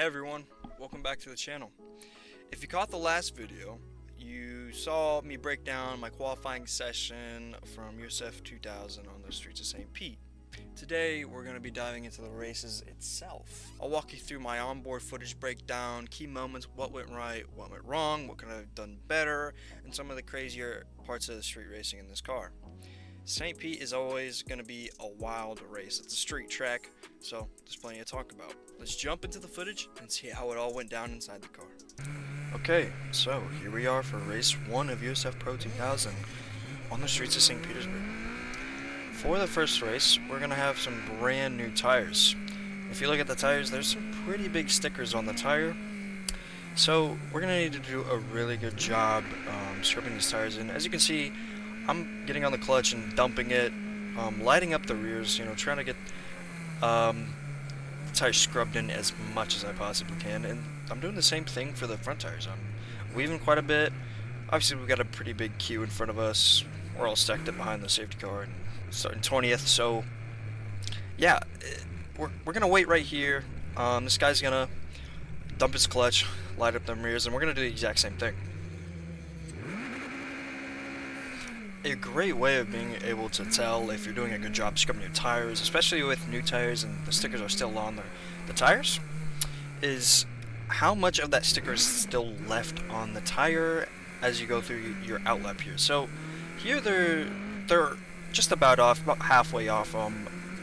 Hey everyone, welcome back to the channel. If you caught the last video, you saw me break down my qualifying session from USFPRO2000 on the streets of St. Pete. Today we're going to be diving into the races itself. I'll walk you through my onboard footage breakdown, key moments, what went right, what went wrong, what could I have done better, and some of the crazier parts of the street racing in this car. St. Pete is always going to be a wild race. It's a street track, so there's plenty to talk about. Let's jump into the footage and see how it all went down inside the car. Okay, so here we are for race 1 of USFPRO2000 on the streets of St. Petersburg. For the first race, we're going to have some brand new tires. If you look at the tires, there's some pretty big stickers on the tire. So we're going to need to do a really good job stripping these tires in. As you can see, I'm getting on the clutch and dumping it, lighting up the rears, trying to get the tires scrubbed in as much as I possibly can. And I'm doing the same thing for the front tires. I'm weaving quite a bit. Obviously, we've got a pretty big queue in front of us. We're all stacked up behind the safety car and starting 20th. So, yeah, we're going to wait right here. This guy's going to dump his clutch, light up the rears, and we're going to do the exact same thing. A great way of being able to tell if you're doing a good job scrubbing your tires, especially with new tires and the stickers are still on the tires, is how much of that sticker is still left on the tire as you go through your outlap here. So here they're just about off, about halfway off.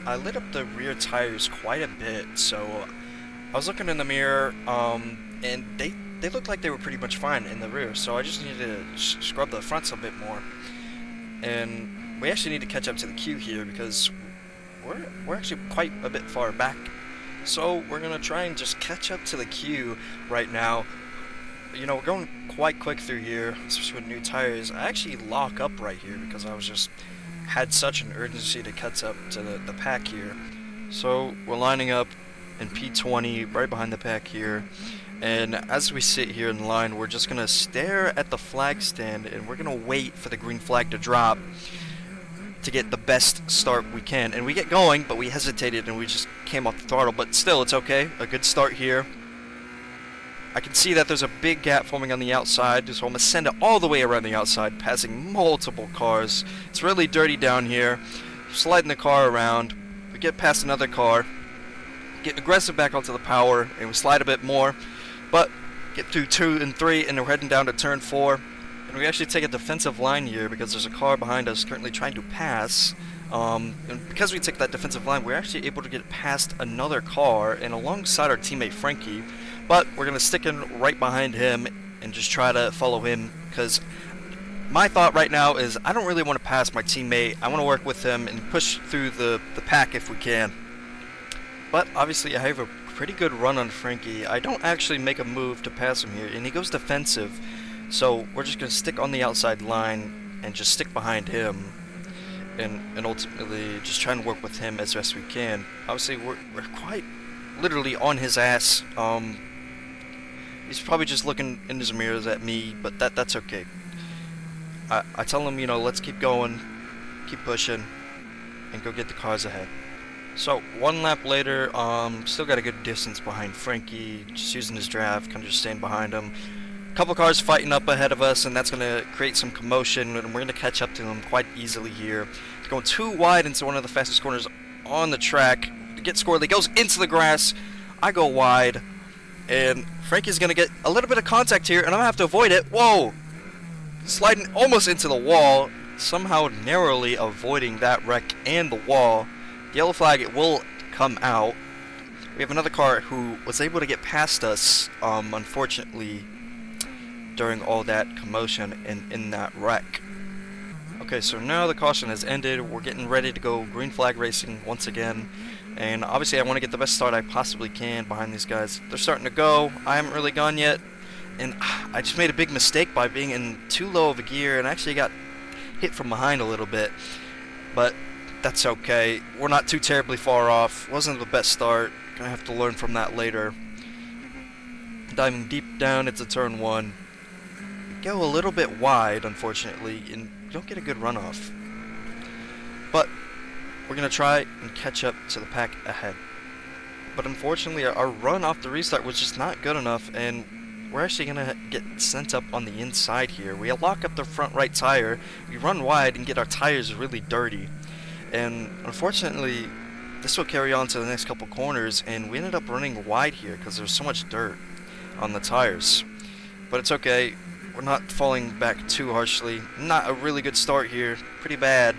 I lit up the rear tires quite a bit, so I was looking in the mirror, and they looked like they were pretty much fine in the rear. So I just needed to scrub the fronts a bit more. And we actually need to catch up to the queue here because we're actually quite a bit far back. So we're going to try and just catch up to the queue right now. We're going quite quick through here, especially with new tires. I actually lock up right here because I had such an urgency to catch up to the pack here. So we're lining up in P20 right behind the pack here. And as we sit here in line, we're just going to stare at the flag stand and we're going to wait for the green flag to drop to get the best start we can. And we get going, but we hesitated and we just came off the throttle. But still, it's okay. A good start here. I can see that there's a big gap forming on the outside, so I'm going to send it all the way around the outside, passing multiple cars. It's really dirty down here. Sliding the car around. We get past another car. Get aggressive back onto the power, and we slide a bit more. But get through 2 and 3, and we're heading down to turn 4. And we actually take a defensive line here because there's a car behind us currently trying to pass. And because we take that defensive line, we're actually able to get past another car and alongside our teammate Frankie. But we're going to stick in right behind him and just try to follow him because my thought right now is I don't really want to pass my teammate. I want to work with him and push through the pack if we can. But obviously I have a pretty good run on Frankie. I don't actually make a move to pass him here, and he goes defensive. So we're just going to stick on the outside line and just stick behind him and ultimately just try and work with him as best we can. Obviously we're quite literally on his ass. He's probably just looking in his mirrors at me, but that's okay. I tell him, let's keep going, keep pushing, and go get the cars ahead. So, one lap later, still got a good distance behind Frankie, just using his draft, kind of just staying behind him. A couple cars fighting up ahead of us, and that's going to create some commotion, and we're going to catch up to them quite easily here. It's going too wide into one of the fastest corners on the track. It gets squirrely, goes into the grass. I go wide, and Frankie's going to get a little bit of contact here, and I'm going to have to avoid it. Whoa! Sliding almost into the wall, somehow narrowly avoiding that wreck and the wall. The yellow flag, it will come out. We have another car who was able to get past us, unfortunately, during all that commotion and in that wreck. Okay, so now the caution has ended. We're getting ready to go green flag racing once again. And obviously I want to get the best start I possibly can behind these guys. They're starting to go. I haven't really gone yet. And I just made a big mistake by being in too low of a gear and actually got hit from behind a little bit. But that's okay. We're not too terribly far off. Wasn't the best start. Gonna have to learn from that later. Diving deep down into turn 1. Go a little bit wide, unfortunately, and don't get a good runoff. But we're gonna try and catch up to the pack ahead. but unfortunately our run off the restart was just not good enough, and we're actually gonna get sent up on the inside here. We lock up the front right tire, we run wide and get our tires really dirty, and unfortunately this will carry on to the next couple corners, and we ended up running wide here because there's so much dirt on the tires. But it's okay, we're not falling back too harshly. Not a really good start here, pretty bad,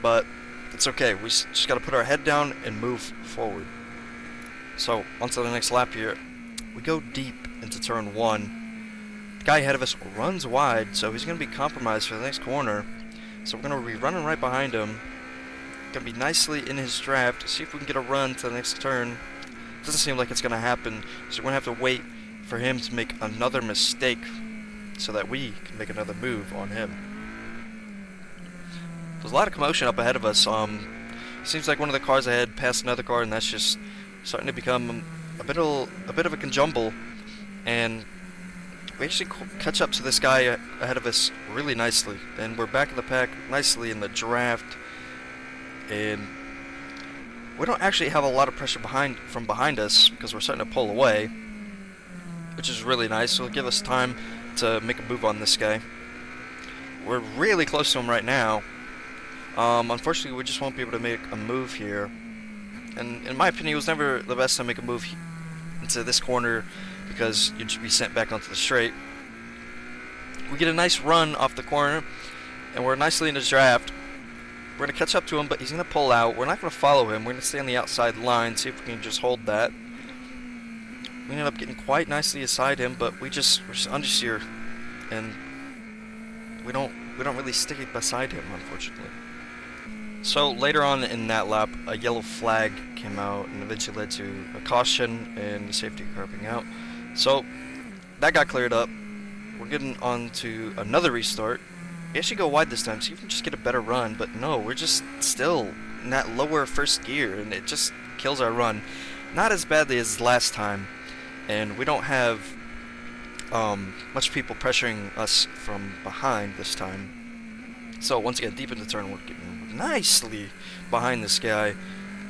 but it's okay. We just got to put our head down and move forward. So onto the next lap here. We go deep into turn 1. The guy ahead of us runs wide, so he's going to be compromised for the next corner. So we're going to be running right behind him. Going to be nicely in his draft, see if we can get a run to the next turn. Doesn't seem like it's going to happen, so we're going to have to wait for him to make another mistake so that we can make another move on him. There's a lot of commotion up ahead of us. Seems like one of the cars ahead passed another car, and that's just starting to become a bit of a conjumble. And we actually catch up to this guy ahead of us really nicely, and we're back in the pack nicely in the draft. And we don't actually have a lot of pressure from behind us because we're starting to pull away, which is really nice. So it'll give us time to make a move on this guy. We're really close to him right now. Unfortunately, we just won't be able to make a move here. And in my opinion, it was never the best to make a move into this corner because you'd just be sent back onto the straight. We get a nice run off the corner, and we're nicely in his draft. We're going to catch up to him, but he's going to pull out. We're not going to follow him. We're going to stay on the outside line, see if we can just hold that. We ended up getting quite nicely beside him, but we're just understeer, and we don't really stick it beside him, unfortunately. So later on in that lap, a yellow flag came out and eventually led to a caution and the safety car being out. So that got cleared up. We're getting on to another restart. We actually go wide this time, so you can just get a better run, but no, we're just still in that lower first gear, and it just kills our run. Not as badly as last time, and we don't have much people pressuring us from behind this time. So once again, deep into turn, we're getting nicely behind this guy,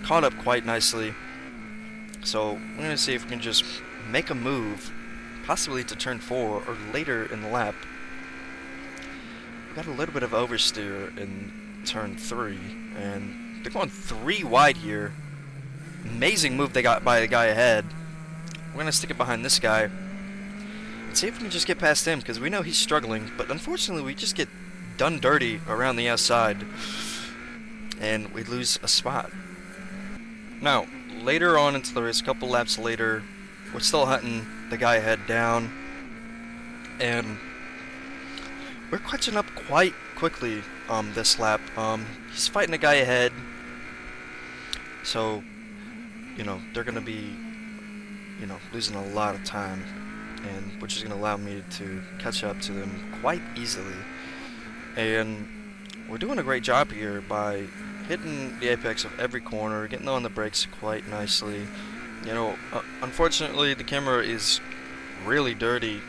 caught up quite nicely. So we're going to see if we can just make a move, possibly to turn 4 or later in the lap. We got a little bit of oversteer in turn 3, and they're going 3 wide here. Amazing move they got by the guy ahead. We're going to stick it behind this guy and see if we can just get past him, because we know he's struggling, but unfortunately we just get done dirty around the outside and we lose a spot. Now, later on into the race, a couple laps later, we're still hunting the guy ahead down, and we're catching up quite quickly this lap. He's fighting the guy ahead, so they're gonna be losing a lot of time, and which is gonna allow me to catch up to them quite easily. And we're doing a great job here by hitting the apex of every corner, getting on the brakes quite nicely. Unfortunately the camera is really dirty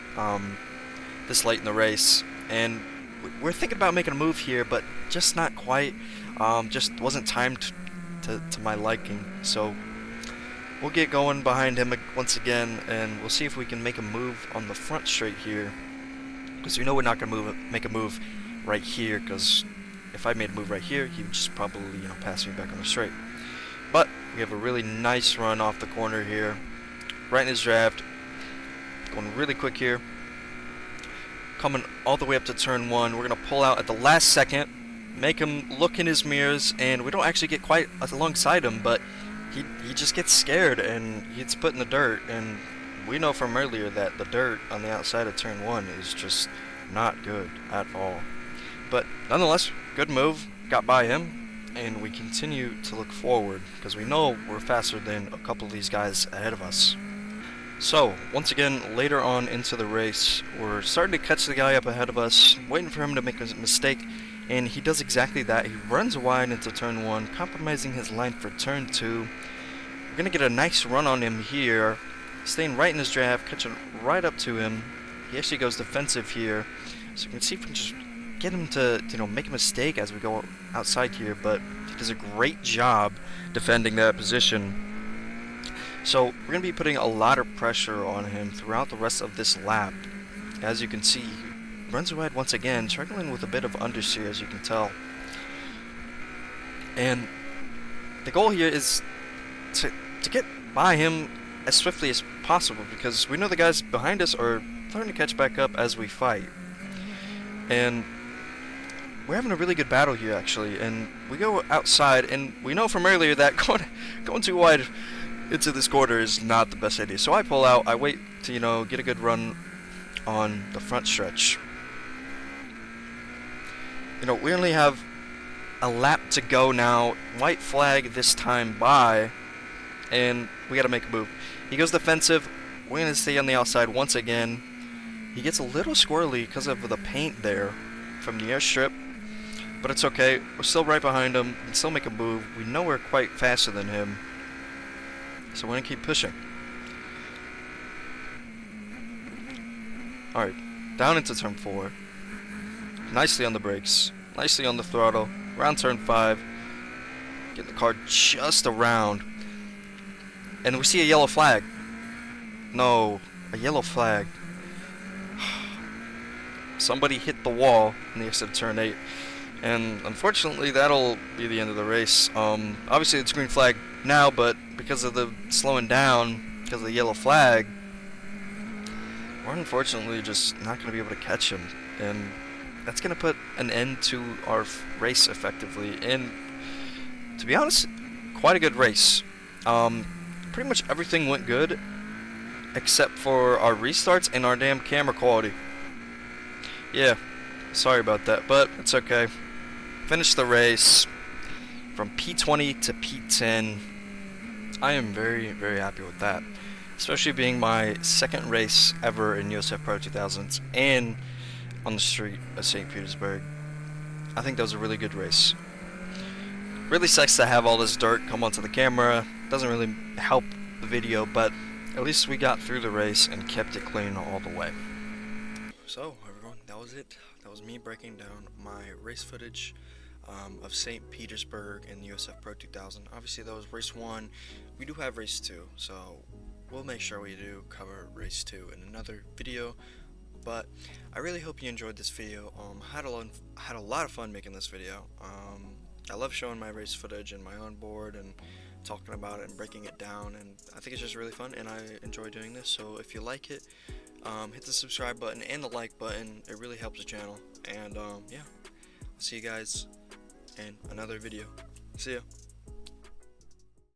this late in the race, and we're thinking about making a move here, but just not quite. Just wasn't timed to my liking. So we'll get going behind him once again, and we'll see if we can make a move on the front straight here, because we're not going to make a move right here, because if I made a move right here, he would just probably pass me back on the straight. But we have a really nice run off the corner here, right in his draft, going really quick here, coming all the way up to turn 1. We're going to pull out at the last second, make him look in his mirrors, and we don't actually get quite alongside him, but he just gets scared and he gets put in the dirt, and we know from earlier that the dirt on the outside of turn 1 is just not good at all. But nonetheless, good move, got by him, and we continue to look forward because we know we're faster than a couple of these guys ahead of us. So once again, later on into the race, we're starting to catch the guy up ahead of us, waiting for him to make a mistake, and he does exactly that. He runs wide into turn 1, compromising his line for turn 2. We're going to get a nice run on him here, staying right in his draft, catching right up to him. He actually goes defensive here, so you can see if we can just get him to make a mistake as we go outside here, but he does a great job defending that position. So we're going to be putting a lot of pressure on him throughout the rest of this lap. As you can see, he runs wide once again, struggling with a bit of understeer, as you can tell. And the goal here is to get by him as swiftly as possible, because we know the guys behind us are starting to catch back up as we fight. And we're having a really good battle here, actually. And we go outside, and we know from earlier that going too wide into this quarter is not the best idea. So I pull out, I wait to, get a good run on the front stretch. We only have a lap to go now. White flag this time by, and we gotta make a move. He goes defensive. We're gonna stay on the outside once again. He gets a little squirrely because of the paint there from the airstrip, but it's okay. We're still right behind him. We can still make a move. We know we're quite faster than him, so we're gonna keep pushing. Alright, down into turn 4. Nicely on the brakes. Nicely on the throttle. Around turn 5. Get the car just around. And we see a yellow flag. No, a yellow flag. Somebody hit the wall in the exit of turn 8. And unfortunately, that'll be the end of the race. Obviously, it's green flag now, but because of the slowing down, because of the yellow flag, we're unfortunately just not going to be able to catch him. And that's going to put an end to our race effectively. And to be honest, quite a good race. Pretty much everything went good except for our restarts and our damn camera quality. Yeah, sorry about that, but it's okay. Finished the race from P20 to P10. I am very, very happy with that. Especially being my second race ever in USFPRO2000 and on the street of St. Petersburg. I think that was a really good race. Really sucks to have all this dirt come onto the camera. Doesn't really help the video, but at least we got through the race and kept it clean all the way. So everyone, that was it. That was me breaking down my race footage of St. Petersburg and the USFPRO2000. Obviously that was race 1. We do have race 2, so we'll make sure we do cover race 2 in another video. But I really hope you enjoyed this video. Had a lot of fun making this video. I love showing my race footage and my onboard and talking about it and breaking it down, and I think it's just really fun and I enjoy doing this. So if you like it, hit the subscribe button and the like button. It really helps the channel. And yeah, I'll see you guys in another video. See ya.